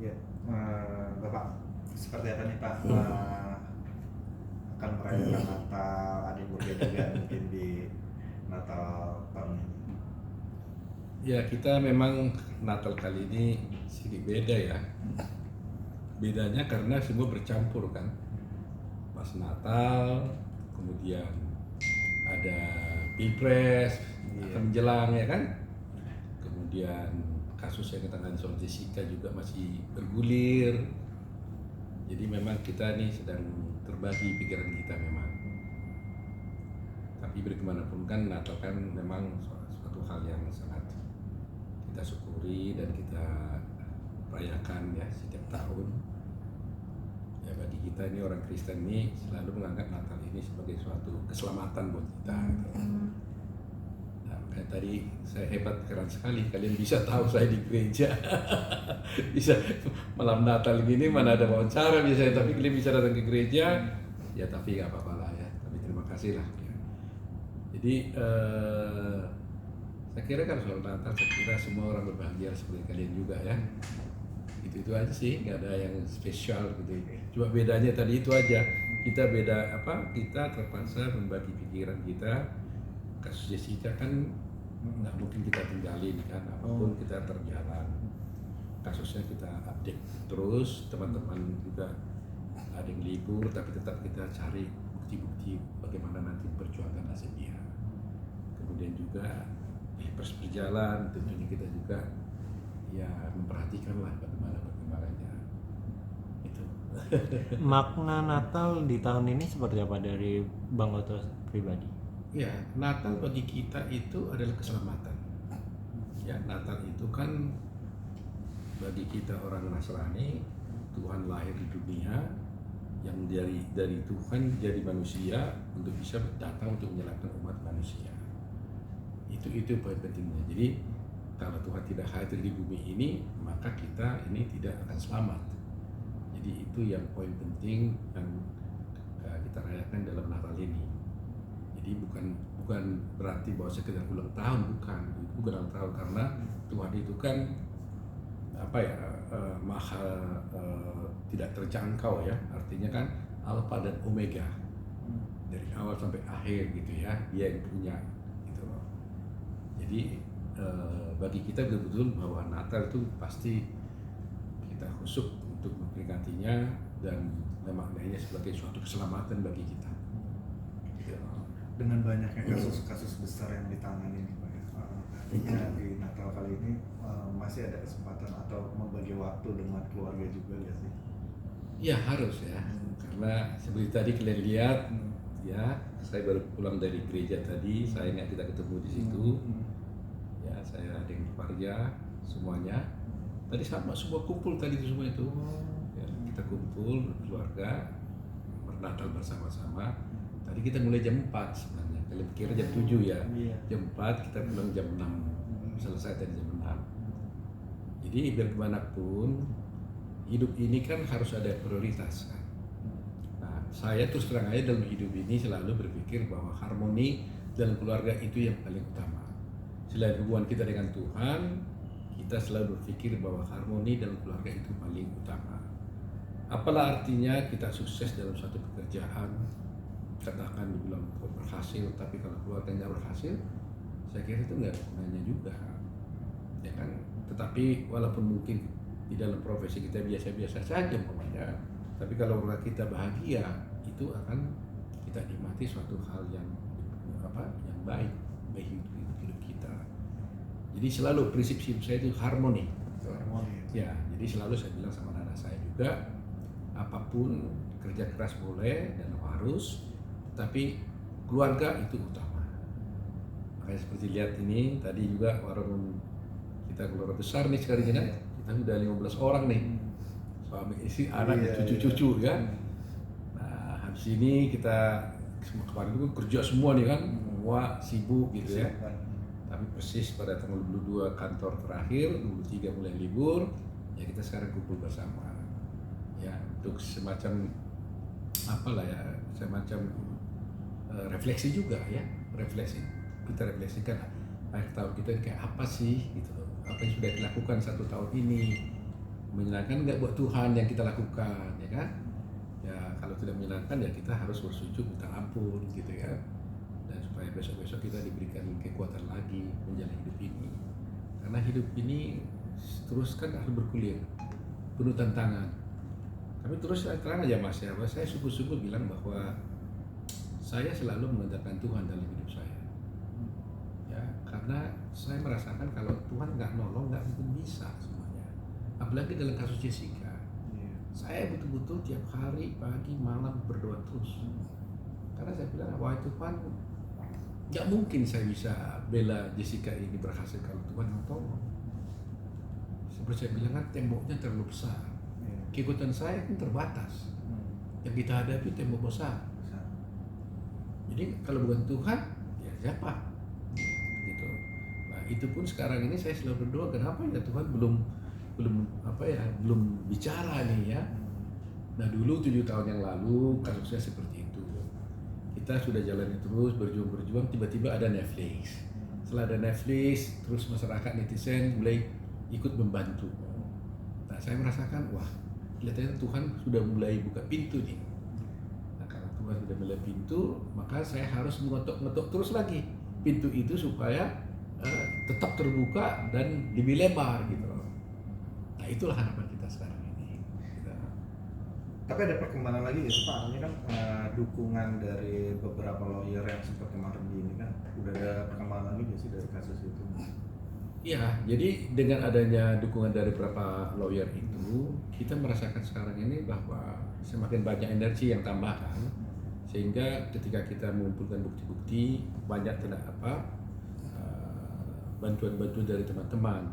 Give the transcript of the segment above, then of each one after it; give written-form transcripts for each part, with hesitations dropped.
Ya, Bapak, seperti apa nih Pak akan merayakan Natal, ada yang berbeda juga mungkin di Natal tahun ini? Ya, kita memang Natal kali ini sedikit beda ya. Bedanya karena semua bercampur kan. Pas Natal, kemudian ada Pilpres Iya. akan menjelang ya kan. Kemudian kasus yang ditangani soal Jessica juga masih bergulir. Jadi memang kita ini sedang terbagi pikiran kita memang. Tapi bagaimanapun kan Natal kan memang suatu hal yang sangat kita syukuri dan kita rayakan ya setiap tahun. Ya bagi kita ini orang Kristen ini selalu menganggap Natal ini sebagai suatu keselamatan buat kita. Gitu. Nah, makanya tadi saya hebat, keren sekali kalian bisa tahu saya di gereja. Bisa malam Natal gini mana ada wawancara biasanya, tapi kalian bisa datang ke gereja. Ya tapi nggak apa-apa lah ya. Tapi terima kasih lah. Ya. Jadi saya kira kan soal Natal, saya kira semua orang berbahagia seperti kalian juga ya. Itu aja sih, nggak ada yang spesial gitu. Cuma bedanya tadi itu aja. Kita beda apa? Kita terpaksa membagi pikiran kita. Kasus Jessica kan nggak mungkin kita tinggalin kan, apapun kita terjalan. Kasusnya kita update terus, teman-teman juga ada yang libur, tapi tetap kita cari bukti-bukti bagaimana nanti perjuangan nasib dia. Kemudian juga Pilpres berjalan, tentunya kita juga ya memperhatikan lah bagaimana perkembangannya. Itu. Makna Natal di tahun ini seperti apa dari Bang Oto pribadi? Ya, Natal bagi kita itu adalah keselamatan. Ya, Natal itu kan bagi kita orang Nasrani, Tuhan lahir di dunia yang dari Tuhan jadi manusia untuk bisa datang untuk menyelamatkan umat manusia. Itu poin pentingnya. Jadi kalau Tuhan tidak hadir di bumi ini, maka kita ini tidak akan selamat. Jadi itu yang poin penting yang kita rayakan dalam Natal ini. Jadi bukan berarti bahwa sekedar ulang tahun, bukan ulang tahun, karena Tuhan itu kan apa ya maha tidak terjangkau ya, artinya kan Alfa dan Omega, dari awal sampai akhir gitu ya, dia yang punya gitu loh. Jadi bagi kita betul-betul bahwa Natal itu pasti kita khusyuk untuk memperingatinya dan memaknainya sebagai suatu keselamatan bagi kita. Gitu. Dengan banyaknya kasus-kasus besar yang ditangani nih Pak ya, artinya di Natal kali ini masih ada kesempatan atau membagi waktu dengan keluarga juga ya sih? Ya harus ya, karena seperti tadi kalian lihat ya, saya baru pulang dari gereja tadi, saya ingat kita ketemu di situ. Ya, saya ada yang keluarga semuanya. Tadi sama semua kumpul tadi itu semua itu. Ya, kita kumpul keluarga bernatal bersama-sama. Tadi kita mulai jam 4 sebenarnya. Kalian kira jam 7 ya. Jam 4 kita pulang jam 6. Selesai tadi jam 6. Jadi biar kemanapun hidup ini kan harus ada prioritas kan. Nah, saya terus terang aja dalam hidup ini selalu berpikir bahwa harmoni dalam keluarga itu yang paling utama. Selain hubungan kita dengan Tuhan, kita selalu berpikir bahwa harmoni dalam keluarga itu paling utama. Apalah artinya kita sukses dalam suatu pekerjaan, katakan dibilang berhasil, tapi kalau keluarganya berhasil, saya kira itu nggak gunanya juga, ya kan? Tetapi walaupun mungkin di dalam profesi kita biasa-biasa saja umpamanya, tapi kalau keluarga kita bahagia, itu akan kita nikmati suatu hal yang baik bagi hidup kita. Jadi selalu prinsip hidup saya itu harmoni. Ya, jadi selalu saya bilang sama anak saya juga, apapun kerja keras boleh dan harus, tapi keluarga itu utama. Makanya seperti lihat ini tadi juga warung kita keluarga besar nih sekarang ini kan, kita sudah 15 orang nih, suami istri anak cucu-cucu ya. Nah habis ini kita kemarin itu kerja semua nih kan, semua sibuk gitu ya. Tapi persis pada tanggal 22 kantor terakhir, 23 mulai libur, ya kita sekarang kumpul bersama. Ya, untuk semacam apalah ya, semacam refleksi juga ya, refleksi. Kita refleksikan akhir tahun kita kayak apa sih gitu loh. Apa yang sudah dilakukan 1 tahun ini. menyenangkan nggak buat Tuhan yang kita lakukan, ya kan? Ya kalau tidak menyenangkan ya kita harus bersujud minta ampun gitu ya, dan supaya besok-besok kita diberikan kekuatan lagi menjalani hidup ini, karena hidup ini terus kan harus bergulir penuh tantangan. Tapi terus terang aja Mas ya, saya sungguh-sungguh bilang bahwa saya selalu mengandalkan Tuhan dalam hidup saya ya, karena saya merasakan kalau Tuhan nggak nolong nggak mungkin bisa semuanya, apalagi dalam kasus Jessica. Saya betul-betul tiap hari pagi malam berdoa terus, karena saya bilang wah Tuhan, nggak mungkin saya bisa bela Jessica ini berhasil kalau Tuhan nggak tolong. Seperti saya bilang kan temboknya terlalu besar, kekuatan saya kan terbatas, yang kita hadapi tembok besar. Jadi kalau bukan Tuhan ya siapa gitu. Nah itu pun sekarang ini saya selalu berdoa, kenapa ya Tuhan belum bicara nih ya. Nah dulu 7 tahun yang lalu kasusnya seperti itu, kita sudah jalani terus berjuang, tiba-tiba ada Netflix. Setelah ada Netflix, terus masyarakat netizen mulai ikut membantu. Nah saya merasakan wah kelihatannya Tuhan sudah mulai buka pintu nih. Nah karena Tuhan sudah mulai pintu, maka saya harus mengetuk terus lagi pintu itu supaya tetap terbuka dan lebih lebar gitu. Nah itulah harapan kita sekarang ini. Tapi ada perkembangan lagi gitu Pak, ini kan dukungan dari beberapa lawyer yang sempat kemarin di ini kan, udah ada perkembangan lagi nggak sih dari kasus itu? Iya, jadi dengan adanya dukungan dari beberapa lawyer itu, kita merasakan sekarang ini bahwa semakin banyak energi yang tambahkan, sehingga ketika kita mengumpulkan bukti-bukti banyak bantuan-bantuan dari teman-teman.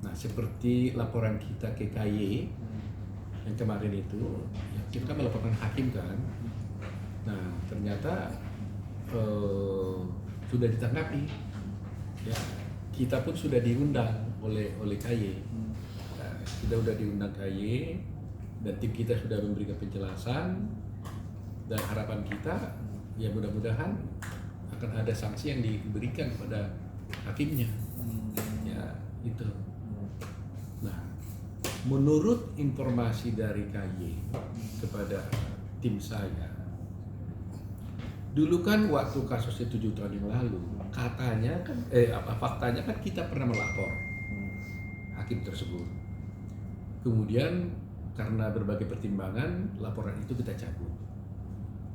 Nah seperti laporan kita ke KY yang kemarin itu, ya, kita melaporkan hakim kan. Nah ternyata sudah ditanggapi. Ya, kita pun sudah diundang oleh KY. Nah, kita sudah diundang KY dan tim kita sudah memberikan penjelasan, dan harapan kita ya mudah-mudahan akan ada sanksi yang diberikan kepada hakimnya. Ya itu. Nah, menurut informasi dari KY kepada tim saya, dulu kan waktu kasusnya 7 tahun yang lalu, katanya kan, faktanya kan kita pernah melapor hakim tersebut. Kemudian karena berbagai pertimbangan, laporan itu kita cabut.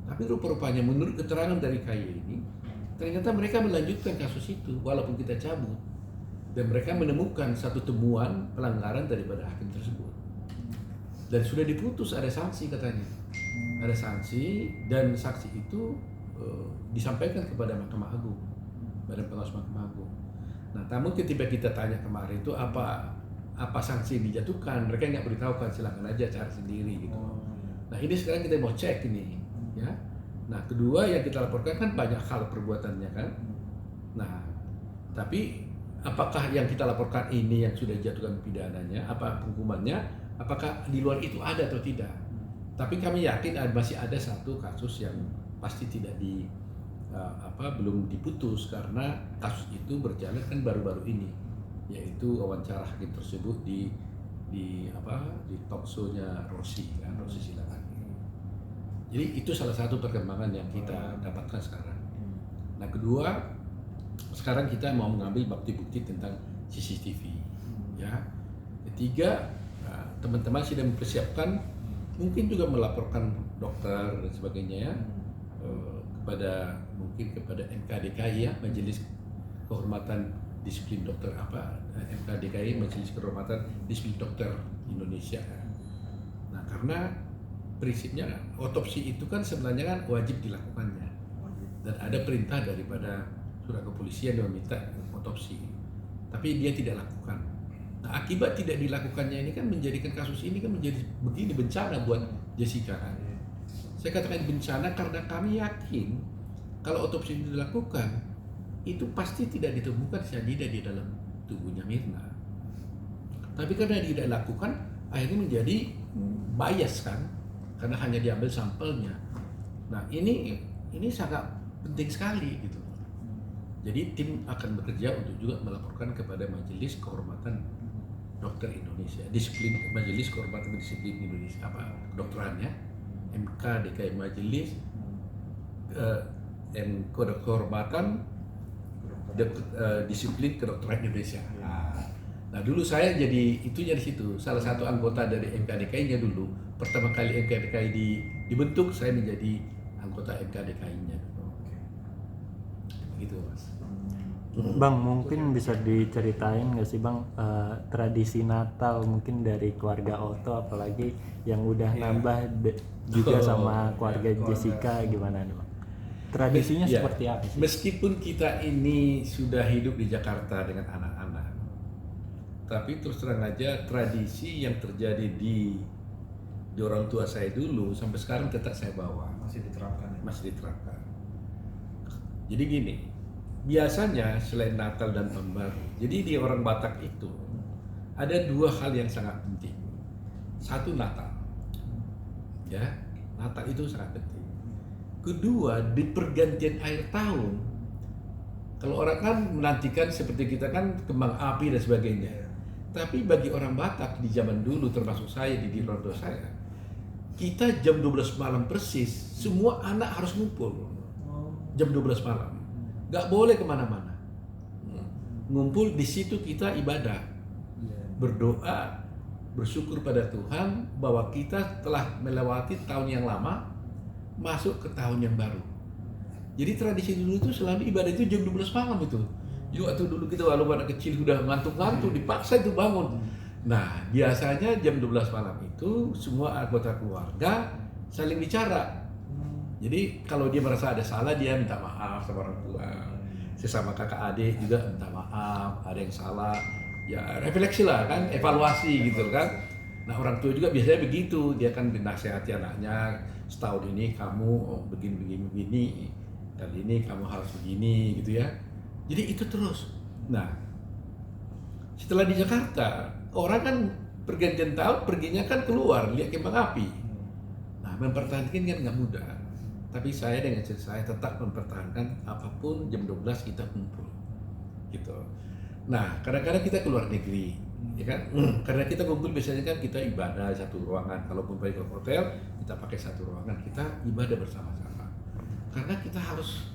Tapi rupa-rupanya menurut keterangan dari KY ini, ternyata mereka melanjutkan kasus itu walaupun kita cabut. Dan mereka menemukan satu temuan pelanggaran daripada hakim tersebut. Dan sudah diputus, ada sanksi katanya. Ada sanksi, dan sanksi itu disampaikan kepada Mahkamah Agung, Badan Pengawas Mahkamah Agung. Nah, namun ketika kita tanya kemarin itu apa sanksi yang dijatuhkan, mereka nggak beritahukan, silakan aja cari sendiri gitu. Nah ini sekarang kita mau cek ini, ya. Nah kedua yang kita laporkan kan banyak hal perbuatannya kan. Nah tapi apakah yang kita laporkan ini yang sudah dijatuhkan pidananya, apa hukumannya, apakah di luar itu ada atau tidak? Tapi kami yakin masih ada satu kasus yang pasti tidak belum diputus karena kasus itu berjalan kan baru-baru ini, yaitu wawancara hakim tersebut di talk show-nya Rossi Silakan. Jadi itu salah satu perkembangan yang kita dapatkan sekarang. Nah kedua, sekarang kita mau mengambil bukti-bukti tentang CCTV. Ya. Ketiga, teman-teman sudah mempersiapkan, mungkin juga melaporkan dokter dan sebagainya ya, kepada MKDKI ya, Majelis Kehormatan Disiplin Dokter MKDKI, Majelis Kehormatan Disiplin Dokter Indonesia. Nah karena prinsipnya otopsi itu kan sebenarnya kan wajib dilakukannya, dan ada perintah daripada surat kepolisian yang meminta otopsi, tapi dia tidak lakukan. Nah akibat tidak dilakukannya ini kan menjadikan kasus ini kan menjadi begini bencana buat Jessica kan. Saya katakan bencana karena kami yakin kalau otopsi itu dilakukan, itu pasti tidak ditemukan cyanida di dalam tubuhnya Mirna. Tapi karena tidak dilakukan, akhirnya menjadi bias kan, karena hanya diambil sampelnya. Nah ini sangat penting sekali gitu. Jadi tim akan bekerja untuk juga melaporkan kepada Majelis Kehormatan dokter Indonesia, disiplin Majelis Kehormatan Disiplin Indonesia, apa kedokterannya, MKDKI Majelis Kehormatan Disiplin Kedokteran Indonesia. Nah dulu saya jadi itunya di situ, salah satu anggota dari MKDKI-nya dulu. Pertama kali MKDKI dibentuk, saya menjadi anggota MKDKI-nya. Gitu Mas. Bang, mungkin bisa diceritain nggak sih Bang, tradisi Natal mungkin dari keluarga Otto, apalagi yang udah nambah juga sama keluarga Jessica, gimana nih Bang? Tradisinya Ya, seperti apa sih? meskipun kita ini sudah hidup di Jakarta dengan anak-anak, tapi terus terang aja tradisi yang terjadi di orang tua saya dulu sampai sekarang tetap saya bawa, Masih diterapkan ya? masih diterapkan. Jadi gini, biasanya selain Natal dan Tahun Baru, jadi di orang Batak itu ada dua hal yang sangat penting. Satu Natal, ya Natal itu sangat penting. Kedua, di pergantian akhir tahun, kalau orang kan menantikan seperti kita kan kembang api dan sebagainya. Tapi bagi orang Batak di zaman dulu, termasuk saya di orang tua saya, kita jam 12 malam persis, semua anak harus ngumpul. Jam 12 malam, nggak boleh kemana-mana. Ngumpul di situ kita ibadah, berdoa, bersyukur pada Tuhan bahwa kita telah melewati tahun yang lama, masuk ke tahun yang baru. Jadi tradisi dulu itu selalu ibadah itu jam 12 malam itu. Jadi waktu dulu kita walaupun anak kecil udah ngantuk-ngantuk, dipaksa itu bangun. Nah biasanya jam 12 malam itu semua anggota keluarga saling bicara. Jadi kalau dia merasa ada salah, dia minta maaf sama orang tua. Sesama kakak adik juga minta maaf, ada yang salah. Ya refleksi lah kan, evaluasi gitu kan. Nah orang tua juga biasanya begitu, dia kan menasehati anaknya, setahun ini kamu begini, kali ini kamu harus begini gitu ya. Jadi itu terus. Nah setelah di Jakarta, orang kan pergantian tahun perginya kan keluar lihat kembang api. Nah mempertahankan kan nggak mudah. Tapi saya dengan saya tetap mempertahankan apapun jam 12 kita kumpul gitu. Nah kadang-kadang kita keluar negeri, ya kan? Karena kita kumpul biasanya kan kita ibadah satu ruangan. Kalaupun pergi ke hotel, kita pakai satu ruangan, kita ibadah bersama-sama. Karena kita harus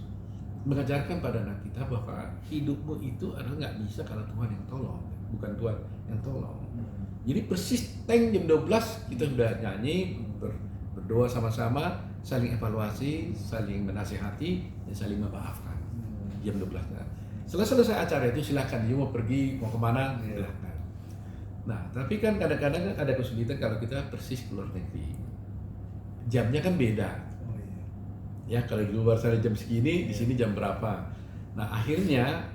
mengajarkan pada anak kita bahwa hidupmu itu adalah nggak bisa kalau Tuhan yang tolong, bukan Tuhan yang tolong. Jadi persis jam 12 kita sudah nyanyi, berdoa sama-sama, saling evaluasi, saling menasihati, dan saling memaafkan. Jam 12. Setelah selesai acara itu silakan dia mau pergi, mau kemana, silakan. Nah, tapi kan kadang-kadang ada kesulitan kalau kita persis keluar negeri. Jamnya kan beda. Ya, kalau di luar sana jam segini, di sini jam berapa. Nah, akhirnya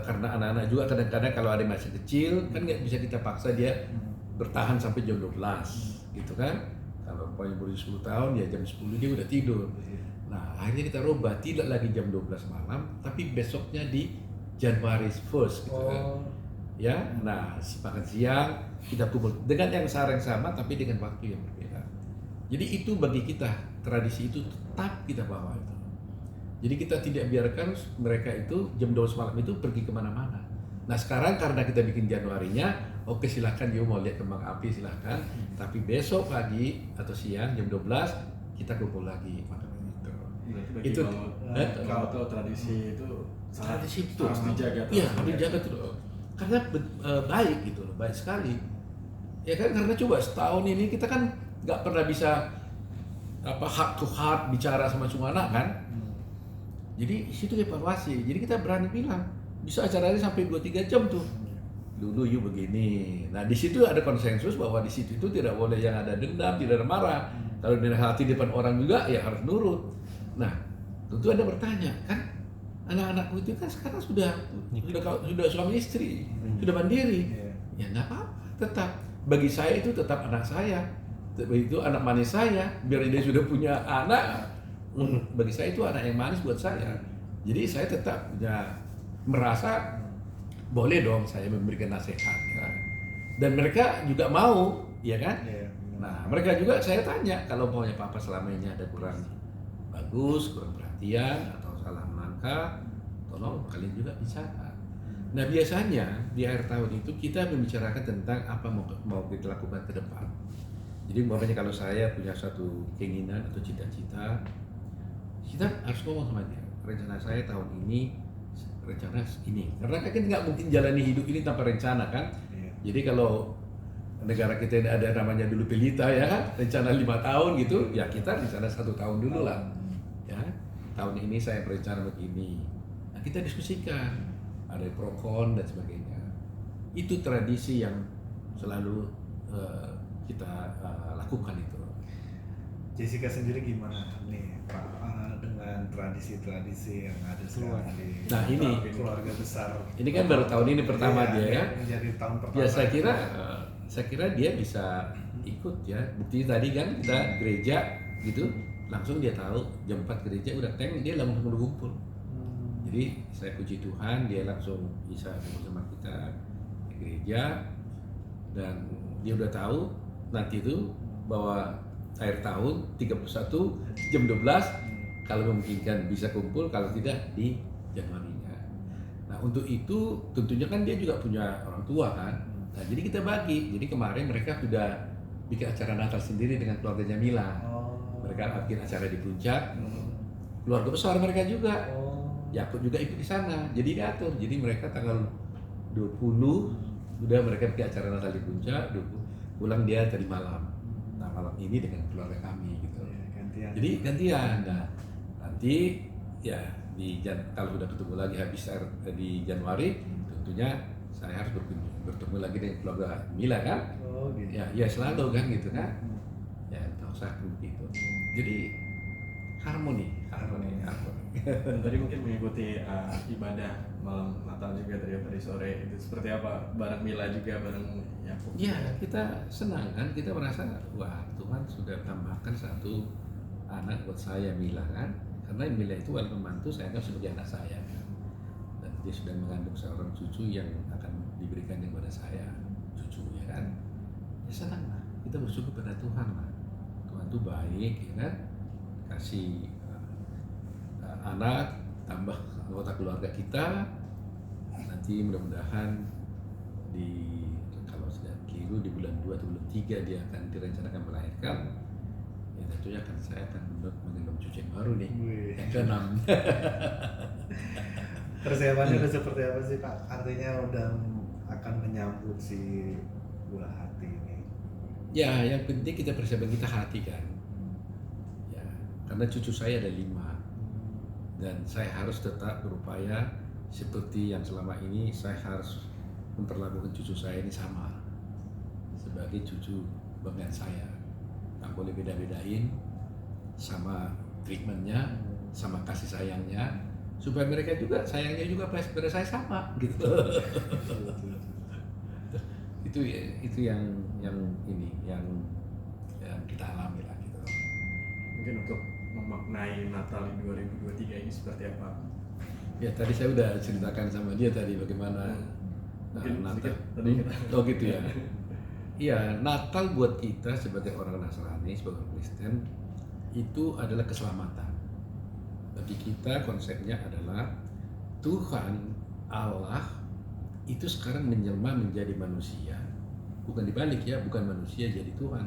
karena anak-anak juga kadang-kadang kalau ada yang masih kecil, kan nggak bisa kita paksa dia bertahan sampai jam 12, gitu kan. Kalau pokoknya baru 10 tahun, ya jam 10 dia udah tidur. Nah, akhirnya kita rubah, tidak lagi jam 12 malam, tapi besoknya di Januari 1st gitu kan. Ya, nah makan siang kita kumpul dengan yang sama tapi dengan waktu yang berbeda. Jadi itu bagi kita tradisi itu tetap kita bawa itu. Jadi kita tidak biarkan mereka itu jam 12 malam itu pergi kemana-mana. Nah sekarang karena kita bikin Januarinya, oke silahkan dia mau lihat kembang api silahkan. Tapi besok pagi atau siang jam 12 kita kumpul lagi makan itu. Itu kalau tahu tradisi itu tradisi itu harus dijaga. Iya harus dijaga tuh. Karena baik gitu loh, baik sekali. Ya kan karena coba setahun ini kita kan nggak pernah bisa heart to heart bicara sama semua anak kan. Jadi situ evaluasi. Jadi kita berani bilang bisa acaranya sampai 2-3 jam tuh. Dulu you begini. Nah di situ ada konsensus bahwa di situ itu tidak boleh yang ada dendam, tidak ada marah. Kalau dinasihati di depan orang juga ya harus nurut. Nah tentu Anda bertanya kan anak-anakku itu kan sekarang sudah suami istri, sudah mandiri. Ya nggak apa-apa, tetap bagi saya itu tetap anak saya. Itu anak manis saya, biar dia sudah punya anak, bagi saya itu anak yang manis buat saya. Jadi saya tetap merasa boleh dong saya memberikan nasihat, ya. Dan mereka juga mau, ya kan? Nah mereka juga saya tanya kalau maunya papa selama ini ada kurang bagus, kurang perhatian atau salah melangkah, tolong kalian juga bicara. Nah biasanya di akhir tahun itu kita membicarakan tentang apa mau kita lakukan ke depan. Jadi umpamanya kalau saya punya suatu keinginan atau cita-cita, kita harus ngomong sama dia. Rencana saya tahun ini, rencana ini. Karena kan nggak mungkin jalani hidup ini tanpa rencana kan. Iya. Jadi kalau negara kita ini ada namanya dulu pelita ya kan, rencana 5 tahun gitu, ya kita rencana 1 tahun dulu lah. Ya, tahun ini saya berencana begini. Nah kita diskusikan, ada pro kon dan sebagainya. Itu tradisi yang selalu kita lakukan itu. Jessica sendiri gimana nih Pak dengan tradisi-tradisi yang ada sekarang di Nah, ini. keluarga besar? Ini kan baru tahun ini pertama dia ya. Menjadi tahun pertama. Ya saya kira dia bisa ikut ya. Bukti tadi kan kita gereja gitu, langsung dia tahu jam 4 gereja udah dia langsung berkumpul. Jadi saya puji Tuhan dia langsung bisa bersama kita di gereja dan dia udah tahu nanti itu bahwa akhir tahun 31 jam 12 kalau memungkinkan bisa kumpul, kalau tidak di Januarinya. Nah untuk itu tentunya kan dia juga punya orang tua kan. Nah jadi kita bagi. Jadi kemarin mereka sudah bikin acara Natal sendiri dengan keluarganya Mila. Mereka bikin acara di puncak. Keluarga besar mereka juga. Yakub juga ikut di sana. Jadi diatur. Jadi mereka tanggal 20 udah mereka bikin acara Natal di puncak. 20 pulang dia tadi malam. Nah malam ini dengan keluarga kami gitu. Gantian. Jadi gantian. Nah nanti ya kalau udah ketemu lagi habis di Januari, tentunya saya harus bertemu lagi dengan keluarga Mila kan. Oh gitu. Ya selalu kan gitu kan. Ya tak usah begitu. Jadi harmoni. Dan tadi mungkin mengikuti ibadah malam Natal juga tadi sore itu seperti apa? Bareng Mila juga bareng Yakub. Ya kita senang kan, kita merasa wah Tuhan sudah tambahkan satu anak buat saya Mila kan. Karena Mila itu walaupun membantu saya kan sebagai anak saya kan. Dan dia sudah mengandung seorang cucu yang akan diberikan kepada saya, cucu ya kan. Ya senang lah, kita bersyukur pada Tuhan lah. Tuhan itu baik ya kan, kasih anak tambah anggota keluarga kita. Nanti mudah-mudahan kalau sudah keliru di bulan 2 atau bulan 3 dia akan direncanakan melahirkan. Ya tentunya saya akan menggendong cucu yang baru nih. Yang ke-6. Persiapannya udah seperti apa sih Pak? Artinya udah akan menyambut si buah hati ini. Ya, yang penting kita persiapan kita hati kan. Ya, karena cucu saya ada 5 dan saya harus tetap berupaya seperti yang selama ini saya harus memperlakukan cucu saya ini sama sebagai cucu banggaan saya. Nggak boleh beda-bedain, sama treatmentnya, sama kasih sayangnya, supaya mereka juga sayangnya juga pada saya sama gitu. itu yang kita alami lah gitu. Mungkin untuk memaknai Natal di 2023 ini seperti apa? Ya tadi saya udah ceritakan sama dia tadi bagaimana Natal. Oh gitu ya. Iya, Natal buat kita sebagai orang Nasrani, sebagai orang Kristen itu adalah keselamatan. Bagi kita konsepnya adalah Tuhan Allah itu sekarang menjelma menjadi manusia. Bukan dibalik ya, bukan manusia jadi Tuhan,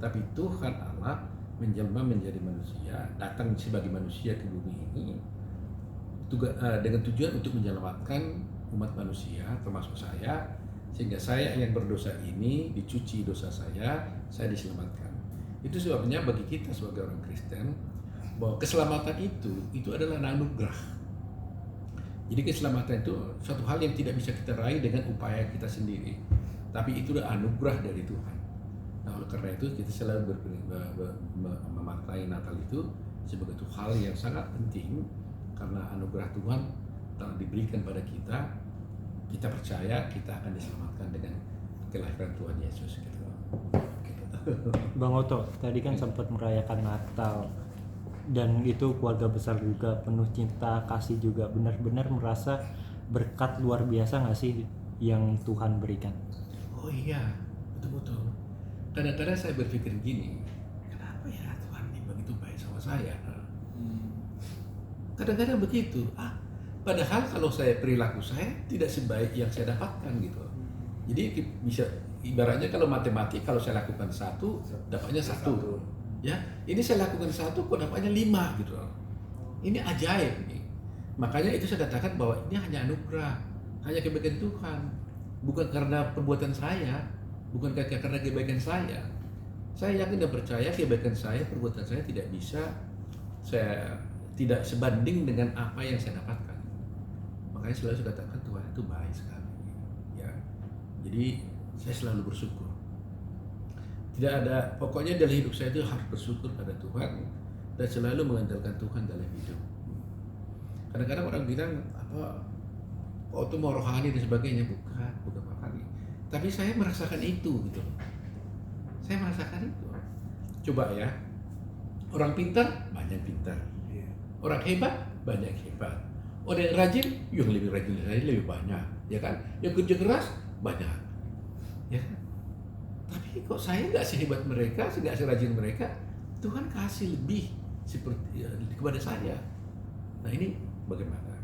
tapi Tuhan Allah menjelma menjadi manusia, datang sebagai manusia ke bumi ini dengan tujuan untuk menyelamatkan umat manusia termasuk saya, sehingga saya yang berdosa ini dicuci dosa saya diselamatkan. Itu sebabnya bagi kita sebagai orang Kristen bahwa keselamatan itu adalah anugerah. Jadi keselamatan itu suatu hal yang tidak bisa kita raih dengan upaya kita sendiri, tapi itu adalah anugerah dari Tuhan. Nah oleh karena itu kita selalu memaknai Natal itu sebagai hal yang sangat penting karena anugerah Tuhan telah diberikan pada kita. Kita percaya kita akan diselamatkan dengan kelahiran Tuhan Yesus gitu. Bang Oto, tadi kan sempat merayakan Natal dan itu keluarga besar juga penuh cinta kasih juga, benar-benar merasa berkat luar biasa nggak sih yang Tuhan berikan? Oh iya, betul-betul. Kadang-kadang saya berpikir gini, kenapa ya Tuhan ini begitu baik sama saya? Kadang-kadang begitu. Padahal kalau perilaku saya tidak sebaik yang saya dapatkan gitu. Jadi bisa ibaratnya kalau matematik, kalau saya lakukan 1 dapatnya 1. Ya, ini saya lakukan 1 kok dapatnya 5 gitu. Ini ajaib nih. Makanya itu saya katakan bahwa ini hanya anugerah, hanya kebaikan Tuhan, bukan karena perbuatan saya, bukan karena kebaikan saya. Saya yakin dan percaya kebaikan saya, perbuatan saya tidak tidak sebanding dengan apa yang saya dapatkan. Makanya selalu saya katakan Tuhan itu baik sekali. Ya, jadi saya selalu bersyukur. Tidak ada, pokoknya dalam hidup saya itu harus bersyukur pada Tuhan dan selalu mengandalkan Tuhan dalam hidup. Kadang-kadang orang bilang itu mau rohani dan sebagainya, bukan rohani. Tapi saya merasakan itu gitu. Saya merasakan itu. Coba ya, orang pintar banyak pintar, orang hebat banyak hebat, orang yang rajin yang lebih rajin dari saya lebih banyak, ya kan? Yang kerja keras banyak, ya kan? Tapi kok saya nggak sehebat mereka, nggak serajin mereka, Tuhan kasih lebih seperti kepada saya. Nah ini bagaimana?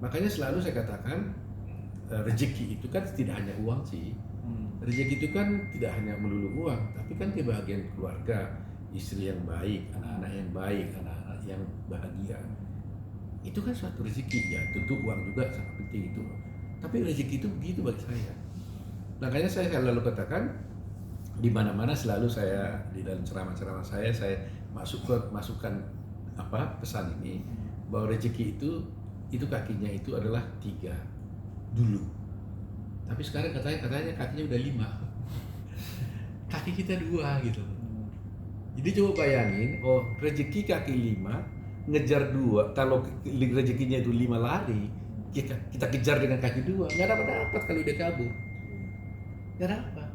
Makanya selalu saya katakan rezeki itu kan tidak hanya uang sih. Rezeki itu kan tidak hanya melulu uang, tapi kan kebahagiaan keluarga, istri yang baik, anak-anak yang baik, anak-anak yang bahagia. Itu kan suatu rezeki ya. Tentu uang juga sangat penting itu. Tapi rezeki itu begitu bagi saya. Makanya saya selalu katakan di mana-mana selalu saya di dalam ceramah-ceramah saya masukkan pesan ini bahwa rezeki itu kakinya itu adalah 3 dulu. Tapi sekarang katanya kakinya udah 5. Kaki kita 2 gitu. Jadi coba bayangin, rezeki kaki 5 ngejar 2. Kalau rezekinya itu 5 lari, kita kejar dengan kaki 2, nggak dapat kalau dia kabur. Nggak dapat.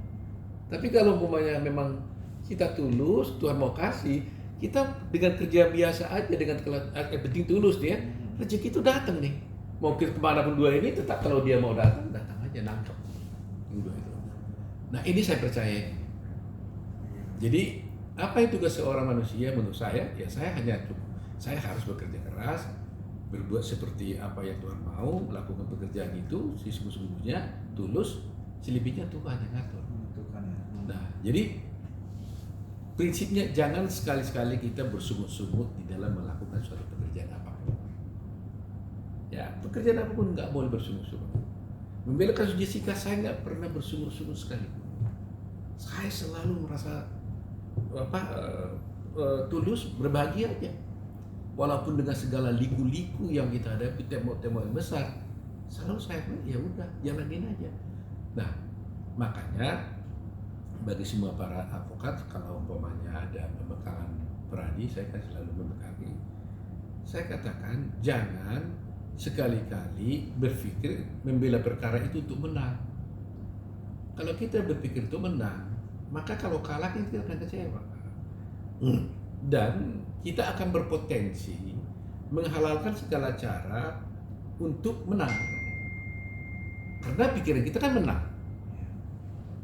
Tapi kalau umpamanya memang kita tulus, Tuhan mau kasih, kita dengan kerja biasa aja, dengan yang penting tulus dia, rezeki itu datang nih. Mau kemana pun 2 ini tetap kalau dia mau datang aja, nangkep. Nah ini saya percaya. Jadi apa itu tugas seorang manusia menurut saya? Ya saya harus bekerja keras, berbuat seperti apa yang Tuhan mau, melakukan pekerjaan itu sesungguhnya tulus, selebihnya Tuhan yang ngatur. Nah jadi prinsipnya jangan sekali-sekali kita bersungut-sungut di dalam melakukan suatu pekerjaan apapun. Ya pekerjaan apapun nggak boleh bersungut-sungut. Membela kasus Jessica saya nggak pernah bersungut-sungut sekali. Saya selalu merasa tulus, berbahagia aja. Walaupun dengan segala liku-liku yang kita hadapi, tembok-tembok yang besar, selalu saya bilang ya udah jalanin aja. Nah makanya bagi semua para advokat, kalau umpamanya ada pembekalan peradi, saya kan selalu membekali. Saya katakan jangan sekali-kali berpikir membela perkara itu untuk menang. Kalau kita berpikir untuk menang, maka kalau kalah kita akan kecewa. Dan kita akan berpotensi menghalalkan segala cara untuk menang. Karena pikiran kita kan menang.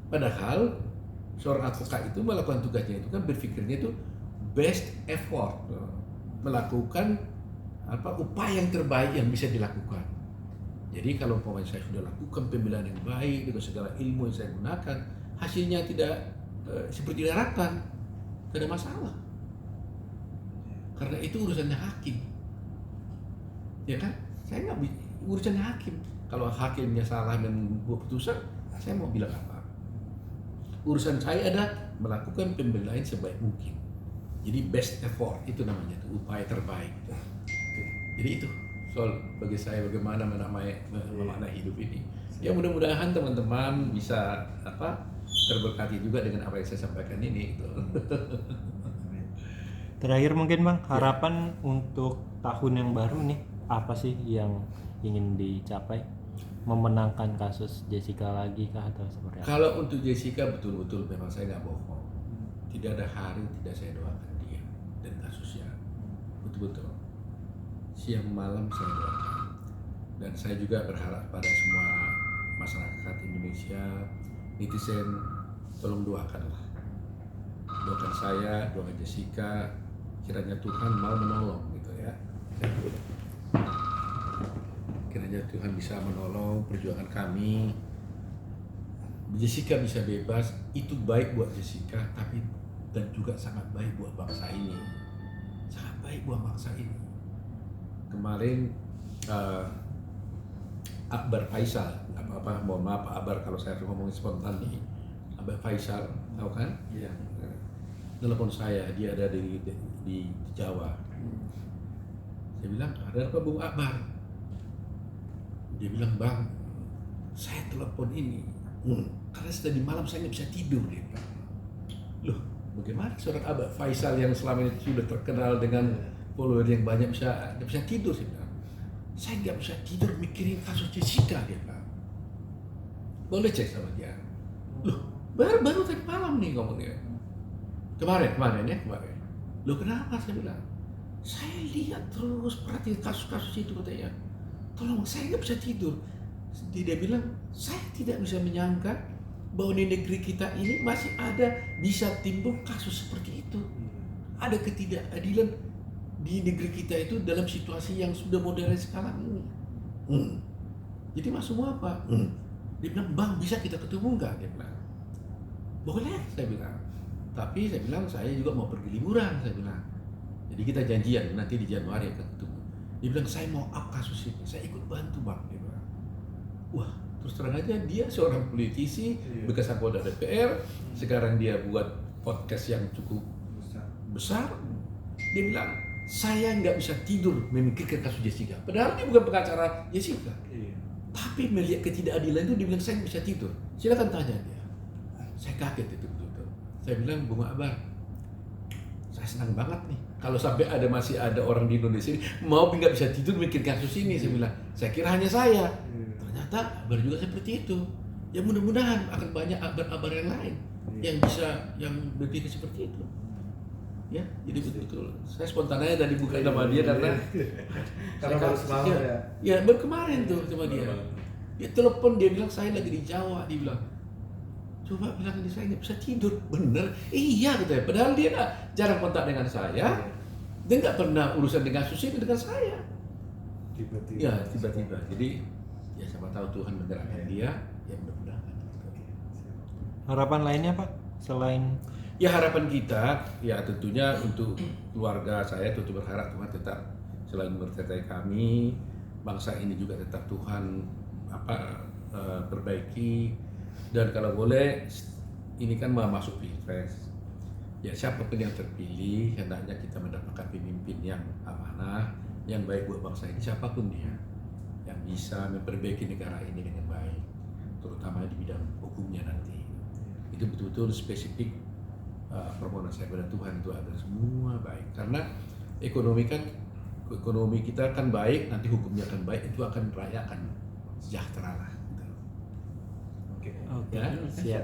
Padahal seorang advokat itu melakukan tugasnya itu kan berpikirnya itu best effort, melakukan upaya yang terbaik yang bisa dilakukan. Jadi kalau umpamanya saya sudah lakukan pembelaan yang baik dengan segala ilmu yang saya gunakan, hasilnya tidak seperti diharapkan, tidak ada masalah. Karena itu urusannya hakim, ya kan? Saya nggak urusannya hakim. Kalau hakimnya salah dan membuat putusan, saya mau bilang apa? Urusan saya adalah melakukan pembelaan sebaik mungkin. Jadi best effort itu namanya, itu upaya terbaik. Jadi itu soal bagi saya bagaimana memaknai hidup ini. Ya mudah-mudahan teman-teman bisa terberkati juga dengan apa yang saya sampaikan ini. Gitu. Terakhir mungkin Bang, harapan untuk tahun yang baru nih apa sih yang ingin dicapai? Memenangkan kasus Jessica lagi kah atau seperti apa? Kalau untuk Jessica betul-betul memang saya nggak bohong. Tidak ada hari tidak saya doakan dia dan kasusnya. Betul-betul. Siang malam saya doakan. Dan saya juga berharap pada semua masyarakat Indonesia, netizen, tolong doakanlah. Doakan saya, doakan Jessica, kiranya Tuhan mau menolong gitu ya. kiranya Tuhan bisa menolong perjuangan kami. Jessica bisa bebas, itu baik buat Jessica, tapi dan juga sangat baik buat bangsa ini. Sangat baik buat bangsa ini. Kemarin Akbar Faisal, mohon maaf Pak Akbar kalau saya ngomongin spontan nih. Akbar Faisal, tahu kan? Iya. Telepon saya, dia ada di Jawa. Saya bilang, ada apa Bung Akbar? Dia bilang, Bang, saya telepon ini karena tadi malam saya nggak bisa tidur. Dia bilang, loh bagaimana seorang Akbar Faisal yang selama ini sudah terkenal dengan follower yang banyak nggak bisa tidur? Saya nggak bisa tidur mikirin kasus Jessica. Dia bilang, boleh cek sama dia. Loh baru tadi malam nih ngomongnya. Kemarin. Loh kenapa? Saya bilang, saya lihat terus perhatiin kasus-kasus itu katanya. Tolong, saya nggak bisa tidur. Dia bilang, saya tidak bisa menyangka bahwa di negeri kita ini masih ada bisa timbul kasus seperti itu. Ada ketidakadilan di negeri kita itu dalam situasi yang sudah modern sekarang ini. Jadi maksud mau apa? Dia bilang, Bang bisa kita ketemu nggak? Dia bilang, boleh, saya bilang. Tapi saya bilang, saya juga mau pergi liburan, saya bilang. Jadi kita janjian nanti di Januari akan ketemu. Dia bilang, saya mau up kasus ini, saya ikut bantu Bang. Dia bilang, wah terus terang aja dia seorang politisi, bekas anggota DPR, sekarang dia buat podcast yang cukup besar. Dia bilang, saya nggak bisa tidur memikirkan kasus Jessica. Padahal dia bukan pengacara Jessica. Tapi melihat ketidakadilan itu dia bilang, saya nggak bisa tidur. Silakan tanya dia. Saya kaget itu betul-betul. Saya bilang, Bung Akbar, saya senang banget nih kalau sampai masih ada orang di Indonesia ini mau nggak bisa tidur mikir kasus ini. Saya bilang, saya kira hanya saya. Ternyata Akbar juga seperti itu. Ya mudah-mudahan akan banyak Akbar yang lain yang bisa yang berpikir seperti itu. Ya, jadi betul-betul. Saya spontan aja tadi bukan nama dia karena baru semalam ya. Ya baru kemarin tuh sama dia. Dia telepon, dia bilang saya lagi di Jawa. Dia bilang, coba bilang ini saya nggak bisa tidur. Bener? Iya katanya. Padahal dia jarang kontak dengan saya. Dia nggak pernah urusan dengan kasus ini dengan saya. Tiba-tiba. Ya tiba-tiba. Jadi ya siapa tahu Tuhan menggerakkan dia. Ya mudah-mudahan. Harapan lainnya Pak selain Ya harapan kita ya tentunya untuk keluarga saya tentu berharap Tuhan tetap selalu menyertai kami, bangsa ini juga tetap Tuhan perbaiki, dan kalau boleh ini kan mau masuk pilpres. Ya siapapun yang terpilih hendaknya kita mendapatkan pemimpin yang amanah, yang baik buat bangsa ini, siapapun dia yang bisa memperbaiki negara ini dengan baik, terutama di bidang hukumnya nanti. Itu betul-betul spesifik. Permohonan saya kepada Tuhan itu agar semua baik, karena ekonomi kita kan baik, nanti hukumnya akan baik, itu akan rakyat akan sejahtera lah. Oke, Ya, siap.